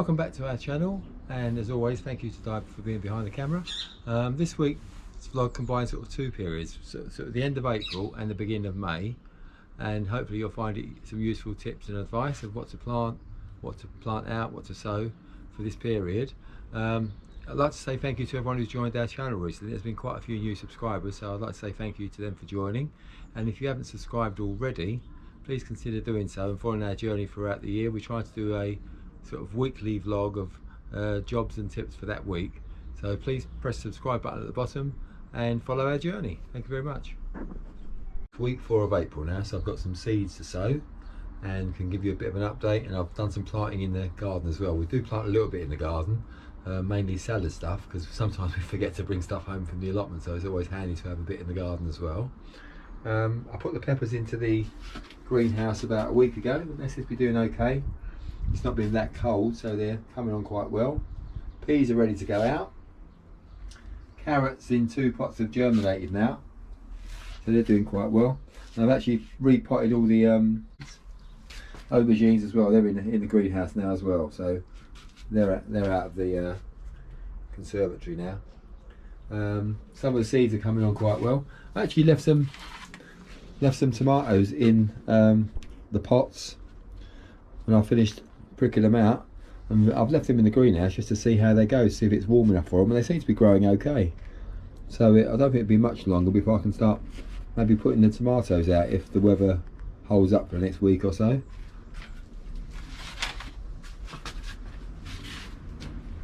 Welcome back to our channel, and as always thank you to Di for being behind the camera. This week's vlog combines sort of two periods, so the end of April and the beginning of May, and hopefully you'll find it some useful tips and advice of what to plant out, what to sow for this period. I'd like to say thank you to everyone who's joined our channel recently. There's been quite a few new subscribers, so I'd like to say thank you to them for joining, and if you haven't subscribed already, please consider doing so and following our journey throughout the year. We try to do a sort of weekly vlog of jobs and tips for that week, so please press the subscribe button at the bottom and follow our journey. Thank you very much. Week 4 of April now, so I've got some seeds to sow and can give you a bit of an update, and I've done some planting in the garden as well. We do plant a little bit in the garden, mainly salad stuff, because sometimes we forget to bring stuff home from the allotment, so it's always handy to have a bit in the garden as well. I put the peppers into the greenhouse about a week ago, and they seem to be doing okay. It's not been that cold, so they're coming on quite well. Peas are ready to go out. Carrots in 2 pots have germinated now, so they're doing quite well. And I've actually repotted all the aubergines as well. They're in the greenhouse now as well, so they're out of the conservatory now. Some of the seeds are coming on quite well. I actually left some tomatoes in the pots when I finished pricking them out, and I've left them in the greenhouse just to see how they go, see if it's warm enough for them, and they seem to be growing okay. So I don't think it'll be much longer before I can start maybe putting the tomatoes out if the weather holds up for the next week or so.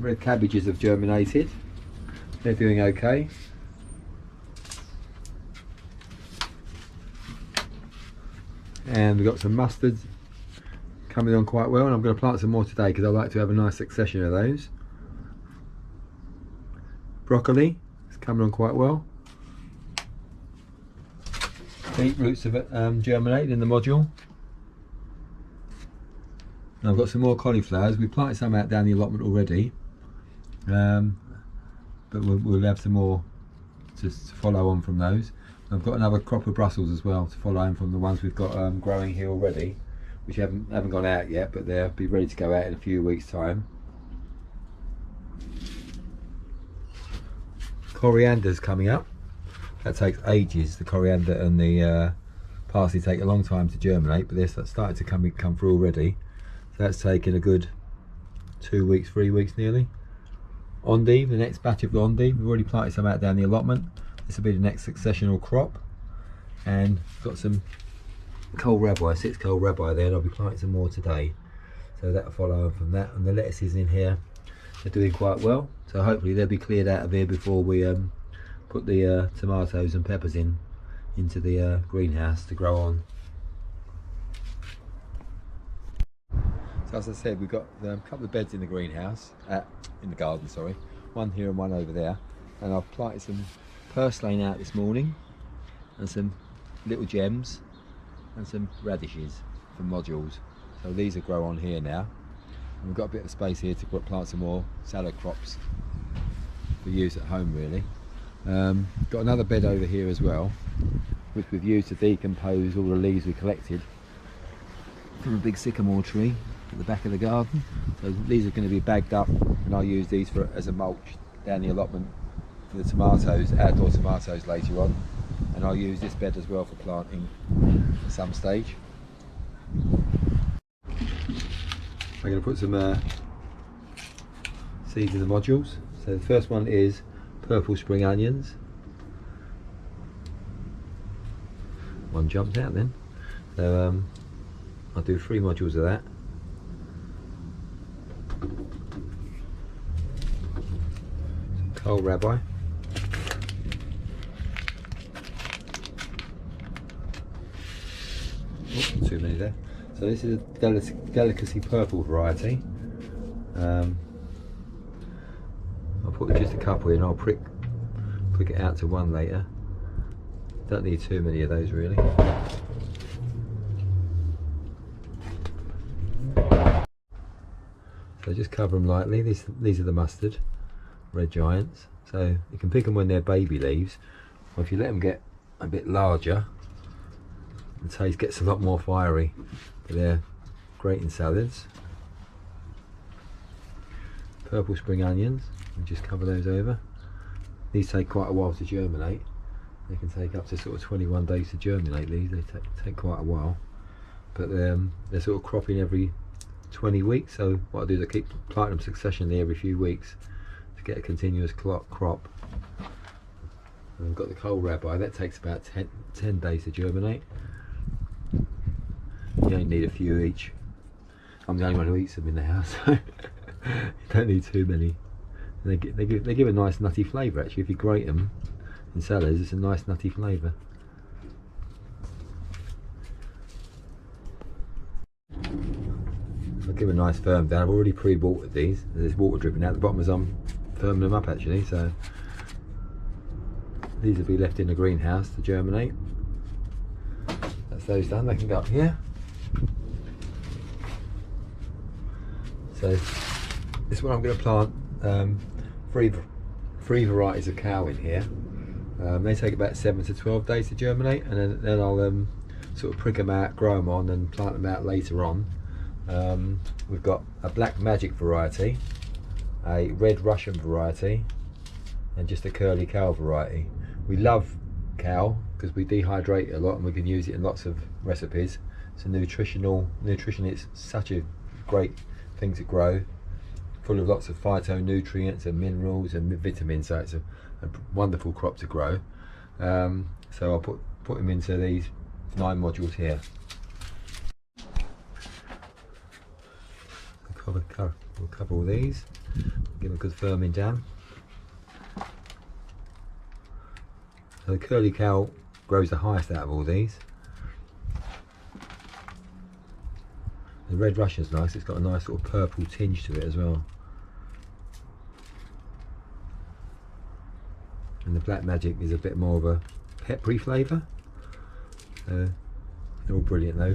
Red cabbages have germinated, they're doing okay. And we've got some mustards coming on quite well, and I'm going to plant some more today because I like to have a nice succession of those. Broccoli is coming on quite well. Beetroots have germinated in the module. And I've got some more cauliflowers. We planted some out down the allotment already, but we'll have some more to follow on from those. I've got another crop of Brussels as well to follow on from the ones we've got growing here already, which haven't gone out yet, but they'll be ready to go out in a few weeks' time. Coriander's coming up. That takes ages. The coriander and the parsley take a long time to germinate, but they're starting to come through already. So that's taken a good 2 weeks, 3 weeks nearly. Endive, the next batch of endive, we've already planted some out down the allotment. This will be the next successional crop, and got some kohlrabi, 6 kohlrabi there, and I'll be planting some more today, so that'll follow on from that. And the lettuces in here are doing quite well, so hopefully they'll be cleared out of here before we put the tomatoes and peppers into the greenhouse to grow on. So as I said, we've got a couple of beds in the greenhouse, in the garden, sorry, one here and one over there, and I've planted some purslane out this morning, and some little gems, and some radishes from modules. So these will grow on here now, and we've got a bit of space here to plant some more salad crops for use at home really. Got another bed over here as well, which we've used to decompose all the leaves we collected from a big sycamore tree at the back of the garden. So these are going to be bagged up, and I'll use these as a mulch down the allotment for the tomatoes, outdoor tomatoes later on. And I'll use this bed as well for planting at some stage. I'm going to put some seeds in the modules. So the first one is purple spring onions. One jumped out then. So I'll do 3 modules of that. Some kohlrabi. Too many there. So this is a delicacy purple variety. I'll put just a couple in. I'll prick it out to one later. Don't need too many of those really. So just cover them lightly. These are the mustard red giants. So you can pick them when they're baby leaves, or if you let them get a bit larger, the taste gets a lot more fiery, but they're great in salads. purple spring onions, and just cover those over. These take quite a while to germinate. They can take up to sort of 21 days to germinate. These they take quite a while, but they're sort of cropping every 20 weeks. So what I do is I keep planting them successionally every few weeks to get a continuous crop. And I've got the coal rabbi, that takes about 10 days to germinate. You only need a few each. I'm the only one who eats them in the house, so you don't need too many. And they give a nice nutty flavour actually. If you grate them in salads, it's a nice nutty flavour. I'll give a nice firm down. I've already pre-watered these. There's water dripping out the bottom as I'm firming them up actually, so these will be left in the greenhouse to germinate. That's those done. They can go up here. So this is what I'm going to plant. Three varieties of kale in here. They take about 7 to 12 days to germinate, and then I'll sort of prick them out, grow them on, and plant them out later on. We've got a black magic variety, a red Russian variety, and just a curly kale variety. We love kale because we dehydrate it a lot and we can use it in lots of recipes. It's a nutrition. It's such a great thing to grow, full of lots of phytonutrients and minerals and vitamins, so it's a wonderful crop to grow. So I'll put them into these 9 modules here. We'll cover all these, give them a good firming down. So the curly kale grows the highest out of all these. The red Russian's nice, it's got a nice sort of purple tinge to it as well. And the black magic is a bit more of a peppery flavour. They're all brilliant though.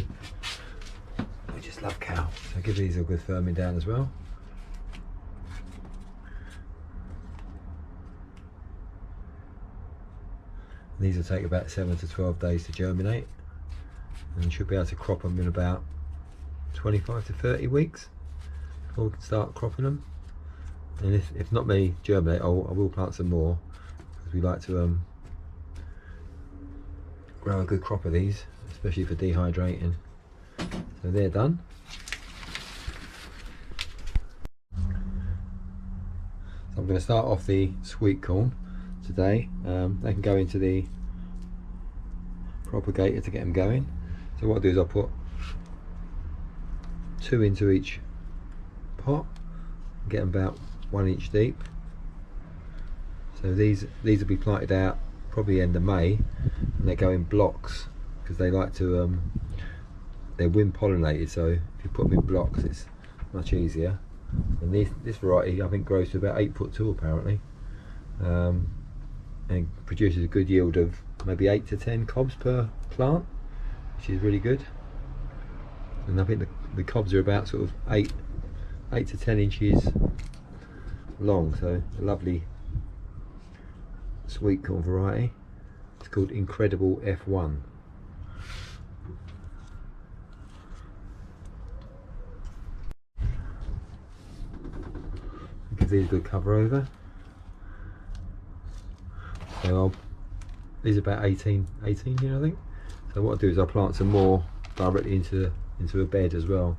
We just love kale, so give these a good firming down as well. These will take about 7 to 12 days to germinate, and you should be able to crop them in about 25 to 30 weeks before we can start cropping them. And if not many germinate, I will plant some more, because we like to grow a good crop of these, especially for dehydrating. So they're done. So I'm going to start off the sweet corn today. They can go into the propagator to get them going. So what I'll do is I'll put 2 into each pot, get them about 1 inch deep. So these will be planted out probably end of May, and they go in blocks because they like to they're wind pollinated, so if you put them in blocks it's much easier. And this variety I think grows to about 8 foot tall apparently, and produces a good yield of maybe 8 to 10 cobs per plant, which is really good. And I think the cobs are about sort of 8 to 10 inches long, so a lovely sweet corn variety. It's called Incredible F1. Give these a good cover over. So these are about 18 here I think. So what I'll do is I'll plant some more directly into a bed as well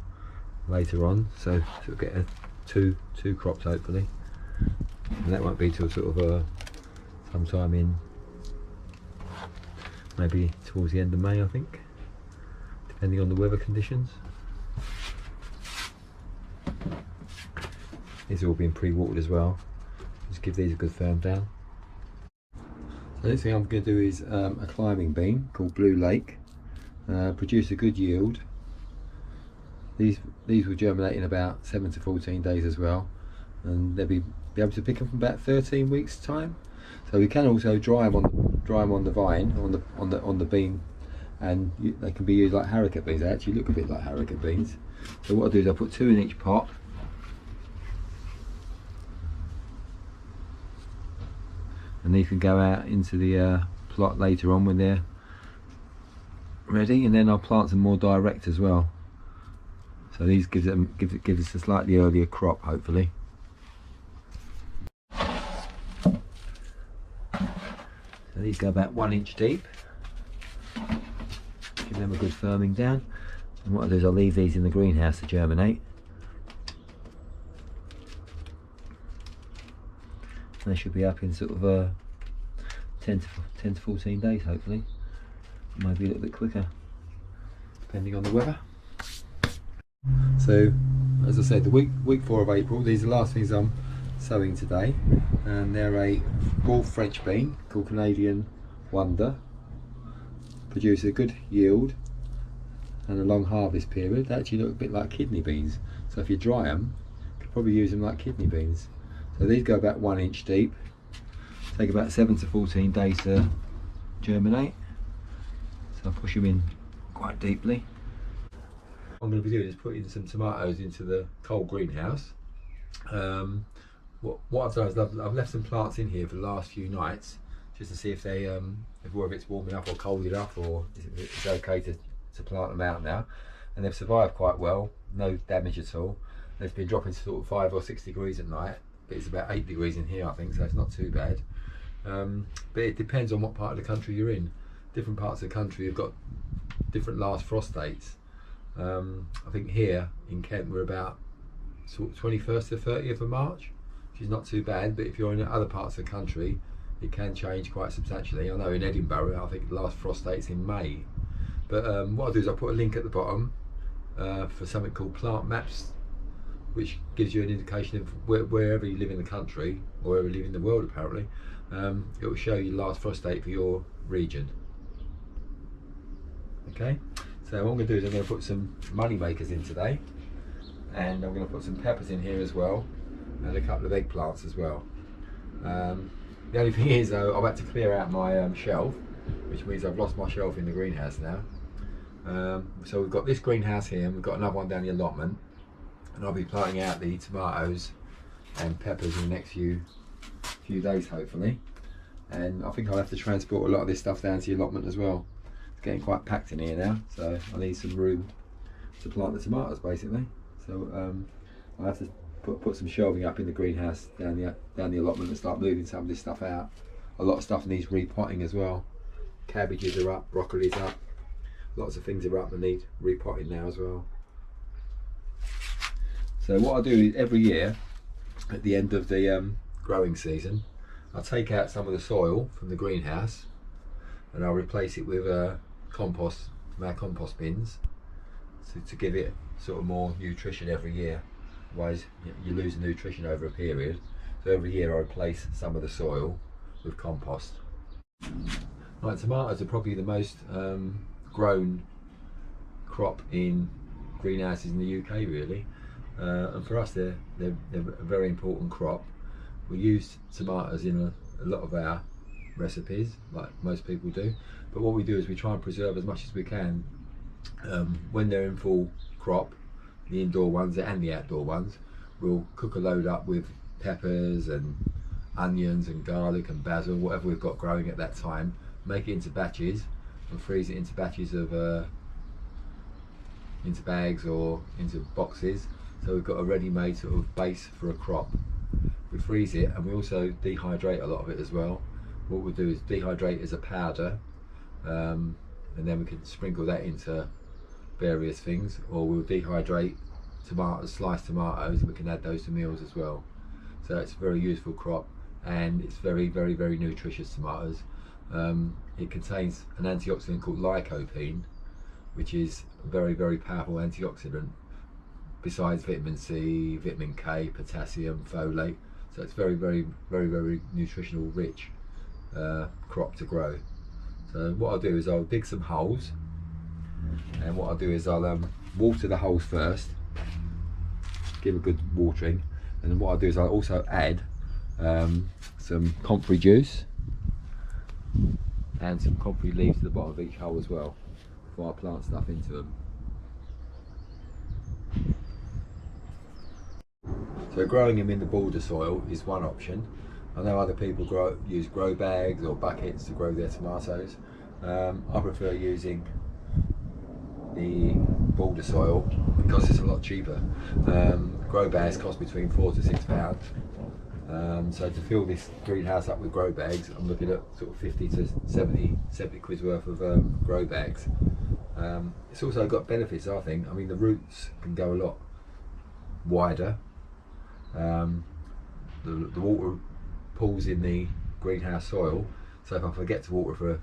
later on, so we'll get two crops hopefully, and that won't be till sort of sometime in maybe towards the end of May I think, depending on the weather conditions. These are all being pre-watered as well. Just give these a good firm down. So the next thing I'm going to do is a climbing bean called Blue Lake. Produce a good yield. These will germinate in about 7 to 14 days as well, and they'll be able to pick them from about 13 weeks time. So we can also dry them on the vine, on the bean, and they can be used like haricot beans. They actually look a bit like haricot beans. So what I'll do is I'll put 2 in each pot. And these can go out into the plot later on when they're ready, and then I'll plant some more direct as well. So these gives us a slightly earlier crop hopefully. So these go about 1 inch deep. Give them a good firming down. And what I'll do is I'll leave these in the greenhouse to germinate. They should be up in sort of 10 to 14 days hopefully. Maybe a little bit quicker, depending on the weather. So, as I said, the week 4 of April, these are the last things I'm sowing today. And they're a raw French bean called Canadian Wonder. Produce a good yield and a long harvest period. They actually look a bit like kidney beans. So if you dry them, you could probably use them like kidney beans. So these go about 1 inch deep. Take about 7 to 14 days to germinate. So I'll push them in quite deeply. What I'm going to be doing is putting some tomatoes into the cold greenhouse. What I've done is I've left some plants in here for the last few nights, just to see if they, if it's warm enough or cold enough, or it's okay to plant them out now. And they've survived quite well, no damage at all. They've been dropping to sort of 5 or 6 degrees at night, but it's about 8 degrees in here I think, so it's not too bad. But it depends on what part of the country you're in. Different parts of the country have got different last frost dates. I think here in Kent we're about sort of 21st to 30th of March, which is not too bad, but if you're in other parts of the country it can change quite substantially. I know in Edinburgh I think the last frost date's in May. But what I'll do is I'll put a link at the bottom for something called Plant Maps, which gives you an indication of wherever you live in the country, or wherever you live in the world apparently. It will show you the last frost date for your region. Okay, so what I'm going to do is I'm going to put some money makers in today, and I'm going to put some peppers in here as well, and a couple of eggplants as well. The only thing is though, I've had to clear out my shelf, which means I've lost my shelf in the greenhouse now. So we've got this greenhouse here, and we've got another one down the allotment, and I'll be planting out the tomatoes and peppers in the next few days hopefully. And I think I'll have to transport a lot of this stuff down to the allotment as well. It's getting quite packed in here now, so I need some room to plant the tomatoes basically. So I'll have to put some shelving up in the greenhouse down the allotment and start moving some of this stuff out. A lot of stuff needs repotting as well. Cabbages are up, broccoli's up, lots of things are up that need repotting now as well. So what I do is every year at the end of the growing season, I'll take out some of the soil from the greenhouse and I'll replace it with compost from our compost bins, to give it sort of more nutrition every year. Otherwise you lose the nutrition over a period. So every year I replace some of the soil with compost. Right, tomatoes are probably the most grown crop in greenhouses in the UK really, and for us they're a very important crop. We use tomatoes in a lot of our recipes, like most people do, but what we do is we try and preserve as much as we can. When they're in full crop, the indoor ones and the outdoor ones, we'll cook a load up with peppers and onions and garlic and basil, whatever we've got growing at that time, make it into batches and freeze it into batches of into bags or into boxes, so we've got a ready-made sort of base for a crop. We freeze it and we also dehydrate a lot of it as well. What we'll do is dehydrate as a powder, and then we can sprinkle that into various things, or we'll dehydrate tomatoes, sliced tomatoes, and we can add those to meals as well. So it's a very useful crop, and it's very nutritious tomatoes. It contains an antioxidant called lycopene, which is a very powerful antioxidant, besides vitamin C, vitamin K, potassium, folate. So it's very nutritional rich crop to grow. So what I'll do is I'll dig some holes, and what I'll do is I'll water the holes first, give a good watering, and then what I'll do is I'll also add some comfrey juice and some comfrey leaves to the bottom of each hole as well, before I plant stuff into them. So growing them in the border soil is one option. I know other people use grow bags or buckets to grow their tomatoes. I prefer using the border soil because it's a lot cheaper. Grow bags cost between £4 to £6, So to fill this greenhouse up with grow bags, I'm looking at sort of 50 to 70 quid's worth of grow bags. It's also got benefits, I think. I mean, the roots can go a lot wider. The water pools in the greenhouse soil, so if I forget to water for a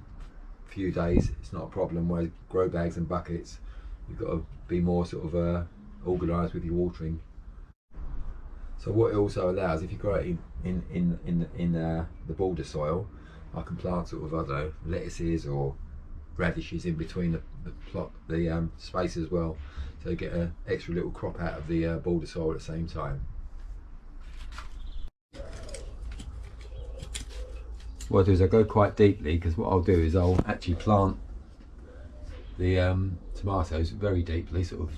few days, it's not a problem. Whereas grow bags and buckets, you've got to be more sort of organised with your watering. So what it also allows, if you grow it in the border soil, I can plant sort of, I don't know, lettuces or radishes in between the space as well, so you get an extra little crop out of the border soil at the same time. What I do is I go quite deeply, because what I'll do is I'll actually plant the tomatoes very deeply, sort of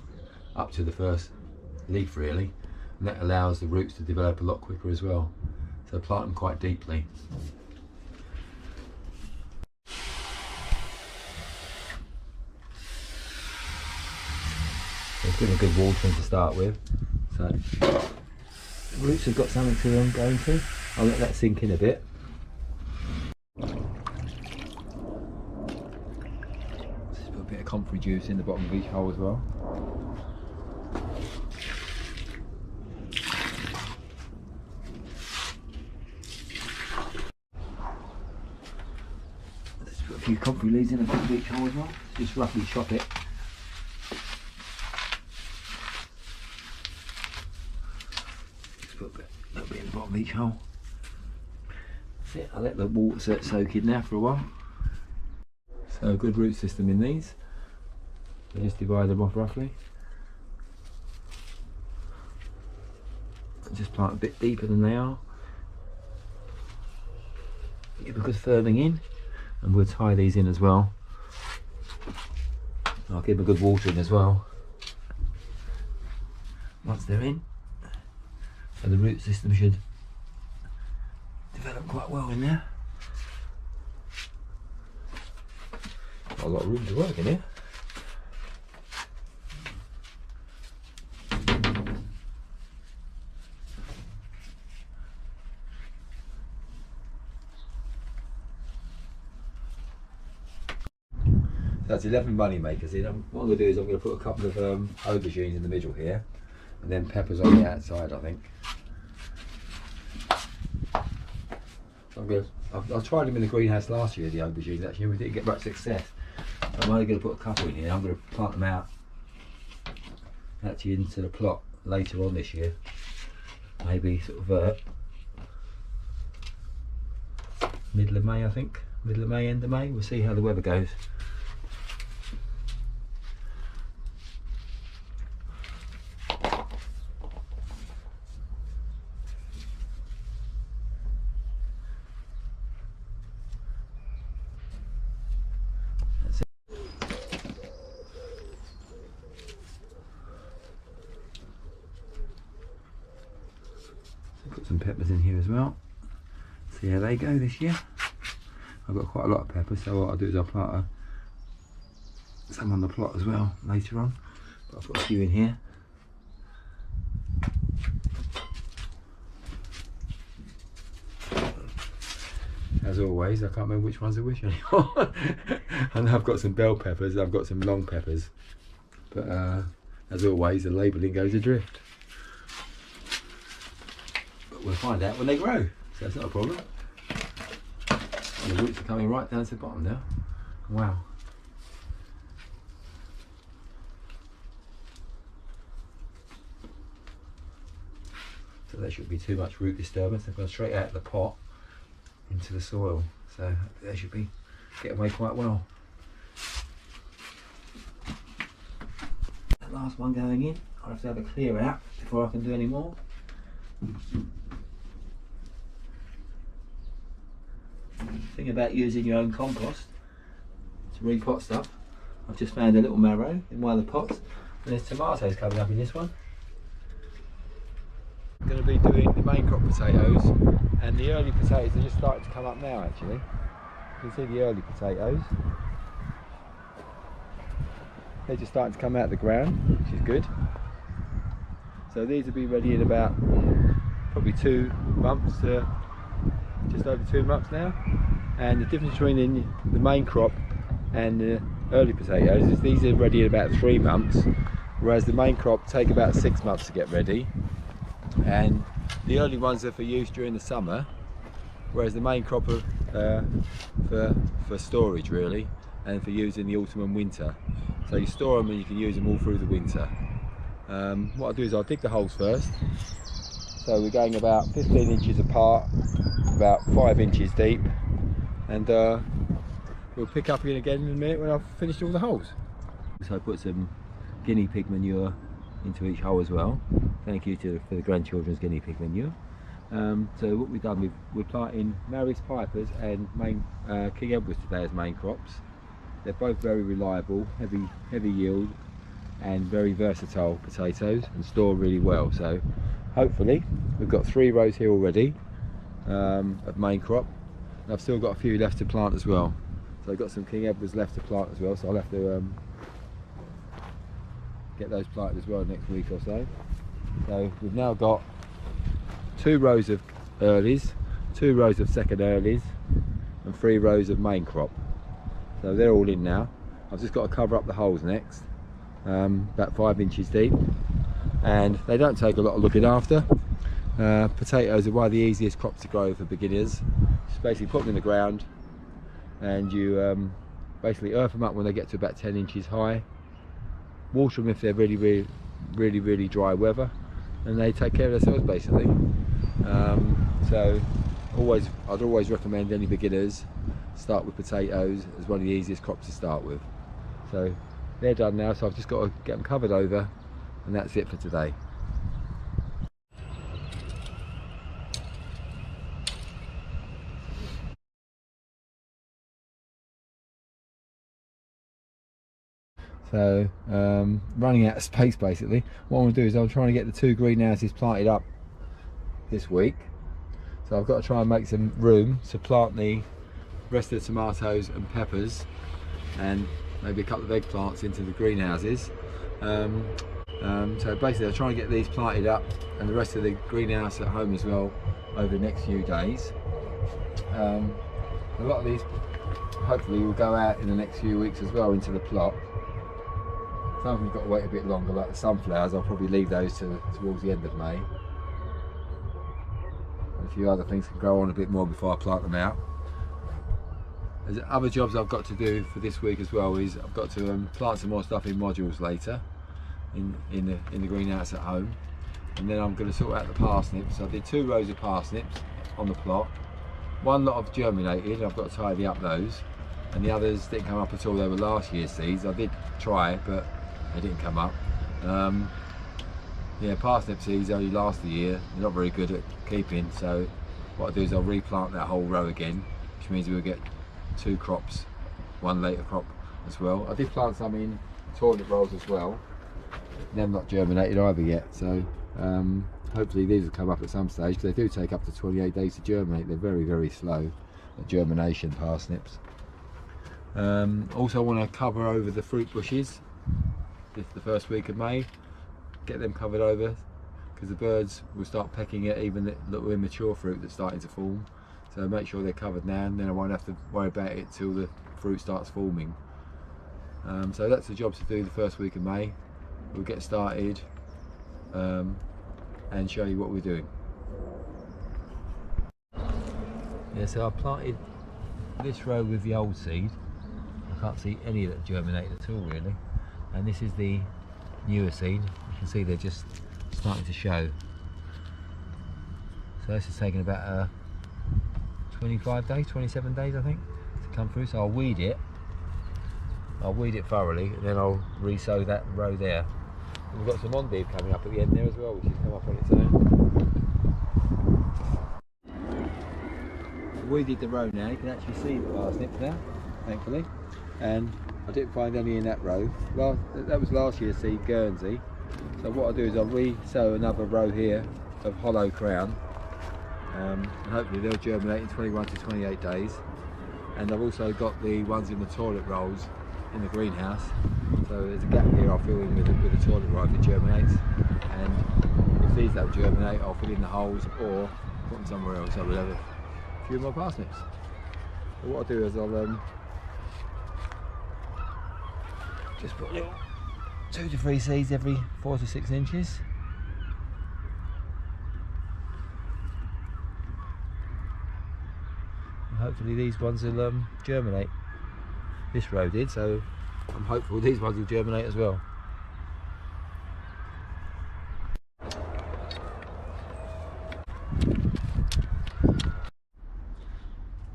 up to the first leaf really, and that allows the roots to develop a lot quicker as well. So plant them quite deeply. So it's giving a good watering to start with. So the roots have got something to go into. I'll let that sink in a bit. Just put a bit of comfrey juice in the bottom of each hole as well. Let's put a few comfrey leaves in the bottom of each hole as well. Just roughly chop it. Put a little bit in the bottom of each hole. That's it. I'll let the water soak in now for a while. So a good root system in these. I just divide them off roughly. And just plant a bit deeper than they are. Give a good firming in, and we'll tie these in as well. I'll give them a good watering as well once they're in. So the root system should develop quite well in there. Got a lot of room to work in here. That's 11 money makers in. What I'm going to do is I'm going to put a couple of aubergines in the middle here, and then peppers on the outside, I think. I tried them in the greenhouse last year, the aubergines actually, and we didn't get much success. So I'm only going to put a couple in here. I'm going to plant them out actually into the plot later on this year. Maybe sort of middle of May, I think. Middle of May, end of May. We'll see how the weather goes. Put some peppers in here as well. See how they go this year. I've got quite a lot of peppers, so what I'll do is I'll plant some on the plot as well later on. But I've put a few in here. As always, I can't remember which ones are which anymore. I know I've got some bell peppers, I've got some long peppers, but as always, the labelling goes adrift. But we'll find out when they grow, so that's not a problem. And the roots are coming right down to the bottom now. Wow. So there shouldn't be too much root disturbance. They've gone straight out of the pot into the soil, so they should be get away quite well. That last one going in, I'll have to have a clear out before I can do any more. Thing about using your own compost to repot stuff, I've just found a little marrow in one of the pots, and there's tomatoes coming up in this one. I'm going to be doing the main crop potatoes, and the early potatoes are just starting to come up now actually. You can see the early potatoes. They're just starting to come out of the ground, which is good. So these will be ready in about probably 2 months to just over 2 months now. And the difference between the main crop and the early potatoes is these are ready in about 3 months, whereas the main crop take about 6 months to get ready, and the early ones are for use during the summer, whereas the main crop are for storage really, and for use in the autumn and winter. So you store them and you can use them all through the winter. What I'll do is I'll dig the holes first. So we're going about 15 inches apart, about 5 inches deep, and we'll pick up again in a minute when I've finished all the holes. So I put some guinea pig manure into each hole as well. Thank you for the grandchildren's guinea pig manure. So what we've done, we're planting Maris Pipers and King Edwards today as main crops. They're both very reliable, heavy yield, and very versatile potatoes, and store really well. So hopefully we've got 3 rows here already of main crop. And I've still got a few left to plant as well. So I've got some King Edwards left to plant as well, so I'll have to get those planted as well next week or so. So we've now got 2 rows of earlies, 2 rows of second earlies, and 3 rows of main crop. So they're all in now. I've just got to cover up the holes next, about 5 inches deep, and they don't take a lot of looking after. Potatoes are one of the easiest crops to grow for beginners. Just basically put them in the ground, and you basically earth them up when they get to about 10 inches high. Water them if they're really dry weather, and they take care of themselves basically. So I'd always recommend any beginners start with potatoes as one of the easiest crops to start with. So they're done now, so I've just got to get them covered over, and that's it for today. So running out of space basically. What I'm going to do is I'm trying to get the 2 greenhouses planted up this week. So I've got to try and make some room to plant the rest of the tomatoes and peppers, and maybe a couple of eggplants into the greenhouses. So basically I'm trying to get these planted up and the rest of the greenhouse at home as well over the next few days. A lot of these hopefully will go out in the next few weeks as well into the plot. Some of them have got to wait a bit longer, like the sunflowers. I'll probably leave those towards the end of May. And a few other things can grow on a bit more before I plant them out. There's other jobs I've got to do for this week as well. Is I've got to plant some more stuff in modules later in the greenhouse at home, and then I'm going to sort out the parsnips. So I did 2 rows of parsnips on the plot. One lot have germinated, I've got to tidy up those, and the others didn't come up at all. They were last year's seeds. I did try, but they didn't come up. Yeah, parsnip seeds only last a year. They're not very good at keeping, so what I'll do is I'll replant that whole row again, which means we'll get 2 crops, 1 later crop as well. I did plant some in toilet rolls as well. They're not germinated either yet, so hopefully these will come up at some stage, because they do take up to 28 days to germinate. They're very slow at germination, parsnips. Also I want to cover over the fruit bushes the first week of May, get them covered over, because the birds will start pecking at even the little immature fruit that's starting to form. So make sure they're covered now, and then I won't have to worry about it till the fruit starts forming. So that's the job to do the first week of May. We'll get started and show you what we're doing. Yeah, so I planted this row with the old seed. I can't see any that germinated at all really, and this is the newer seed. You can see they're just starting to show. So this is taking about 25 days, 27 days I think to come through. So I'll weed it thoroughly, and then I'll re-sow that row there. And we've got some endive coming up at the end there as well, which has come up on its own. Weeded the row now. You can actually see the parsnips now, thankfully, and I didn't find any in that row. Well, that was last year's seed, Guernsey. So what I'll do is I'll re-sow another row here of hollow crown, and hopefully they'll germinate in 21 to 28 days. And I've also got the ones in the toilet rolls in the greenhouse, so there's a gap here I'll fill in with the toilet roll if it germinates. And if seeds don't germinate, I'll fill in the holes or put them somewhere else. I will have a few more parsnips. But what I'll do is I'll just put little 2 to 3 seeds every 4 to 6 inches. And hopefully these ones will germinate. This row did, so I'm hopeful these ones will germinate as well.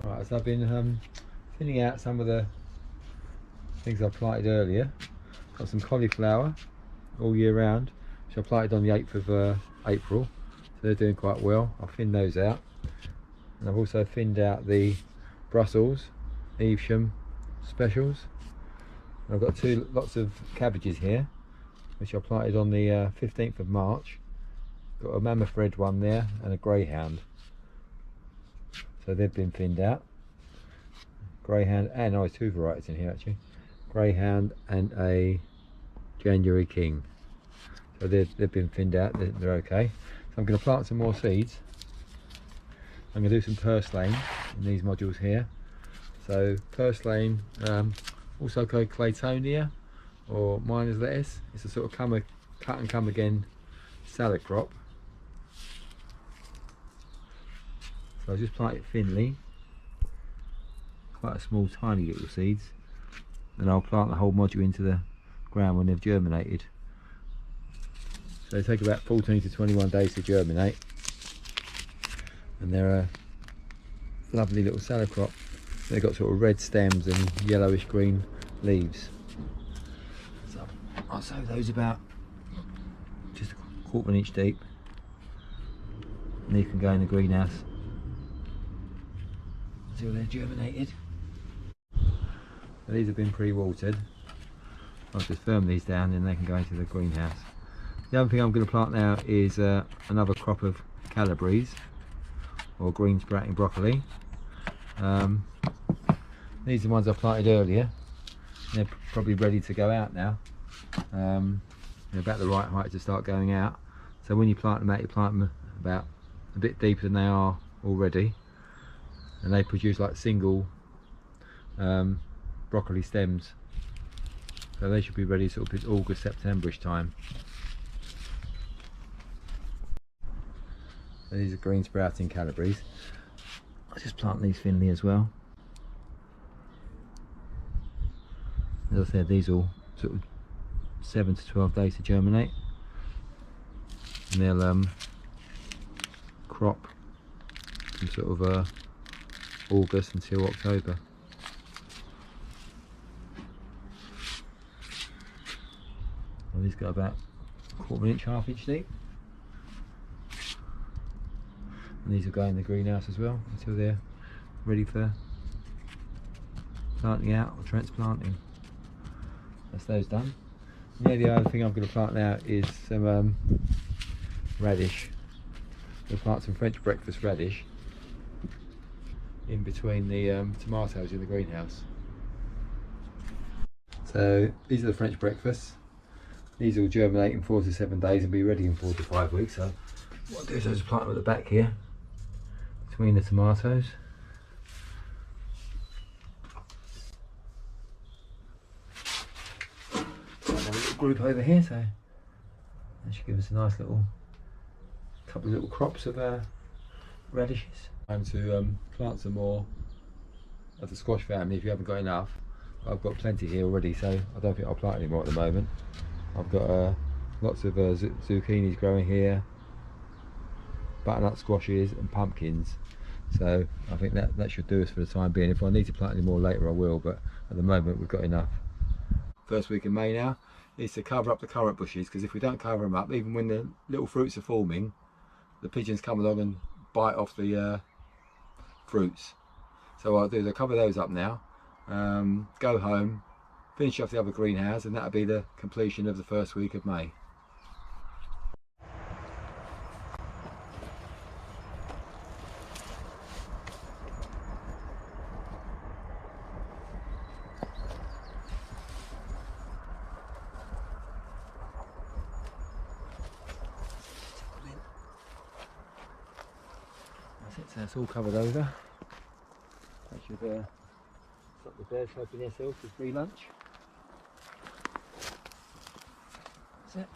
Right, so I've been thinning out some of the things I planted earlier. Got some cauliflower all year round, which I planted on the 8th of April, so they're doing quite well. I'll thin those out, and I've also thinned out the Brussels, Evesham specials. And I've got lots of cabbages here, which I planted on the 15th of March. Got a mammoth red one there and a greyhound, so they've been thinned out. Greyhound, and there's 2 varieties in here actually. Greyhound and a January King. So they've been thinned out, they're okay. So I'm going to plant some more seeds. I'm going to do some purslane in these modules here. So purslane, also called Claytonia or miner's lettuce. It's a sort of cut and come again salad crop. So I just plant it thinly, quite a small tiny little seeds, and I'll plant the whole module into the ground when they've germinated. So they take about 14 to 21 days to germinate, and they're a lovely little salad crop. They've got sort of red stems and yellowish green leaves. So I'll sow those about just a 1/4 of an inch deep, and these can go in the greenhouse until they're germinated. So these have been pre-watered. I'll just firm these down and they can go into the greenhouse. The other thing I'm going to plant now is another crop of calabres or green sprouting broccoli. These are the ones I planted earlier. They're probably ready to go out now. They're about the right height to start going out. So when you plant them out, you plant them about a bit deeper than they are already, and they produce like single broccoli stems. So they should be ready sort of August, September-ish time. So these are green sprouting calabres. I'll just plant these thinly as well. As I said, these all sort of 7 to 12 days to germinate, and they'll crop from sort of August until October. Well, these got about 1/4 of an inch, 1/2 inch deep, and these will go in the greenhouse as well until they're ready for planting out or transplanting. That's those done. Yeah, the other thing I'm going to plant now is some radish. We'll plant some French breakfast radish in between the tomatoes in the greenhouse. So these are the French breakfasts. These will germinate in 4 to 7 days and be ready in 4 to 5 weeks. So what I'll do is I'll just plant them at the back here between the tomatoes. Group over here, so that should give us a nice little couple of little crops of radishes. Time to plant some more of the squash family if you haven't got enough. I've got plenty here already, so I don't think I'll plant any more at the moment. I've got lots of zucchinis growing here, butternut squashes and pumpkins, so I think that should do us for the time being. If I need to plant any more later I will, but at the moment we've got enough. First week in May now is to cover up the currant bushes, because if we don't cover them up, even when the little fruits are forming, the pigeons come along and bite off the fruits. So what I'll do is I'll cover those up now, go home, finish off the other greenhouse, and that'll be the completion of the first week of May. So it's all covered over. I should stop the birds helping themselves with free lunch. That's it.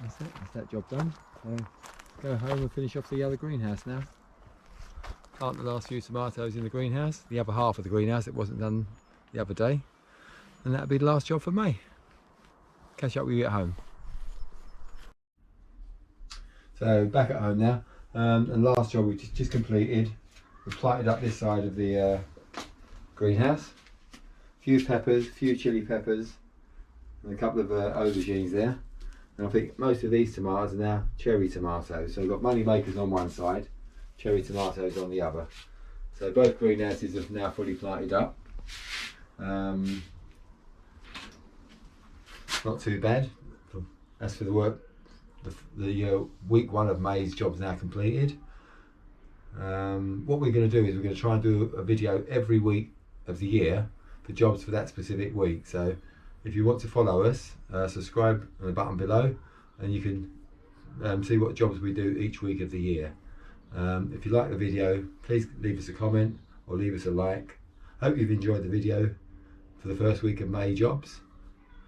That's it, that's that job done. So go home and finish off the other greenhouse now. Plant the last few tomatoes in the greenhouse, the other half of the greenhouse that wasn't done the other day. And that'll be the last job for May. Catch up with you at home. So back at home now, and last job we just completed. We planted up this side of the greenhouse. A few peppers, a few chili peppers, and a couple of aubergines there. And I think most of these tomatoes are now cherry tomatoes. So we've got money makers on one side, cherry tomatoes on the other. So both greenhouses have now fully planted up. Not too bad. As for the work, the week 1 of May's job's now completed. What we're going to do is we're going to try and do a video every week of the year for jobs for that specific week. So if you want to follow us, subscribe on the button below, and you can see what jobs we do each week of the year. If you like the video, please leave us a comment or leave us a like. Hope you've enjoyed the video for the first week of May jobs.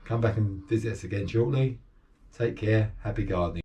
Come back and visit us again shortly. Take care, happy gardening.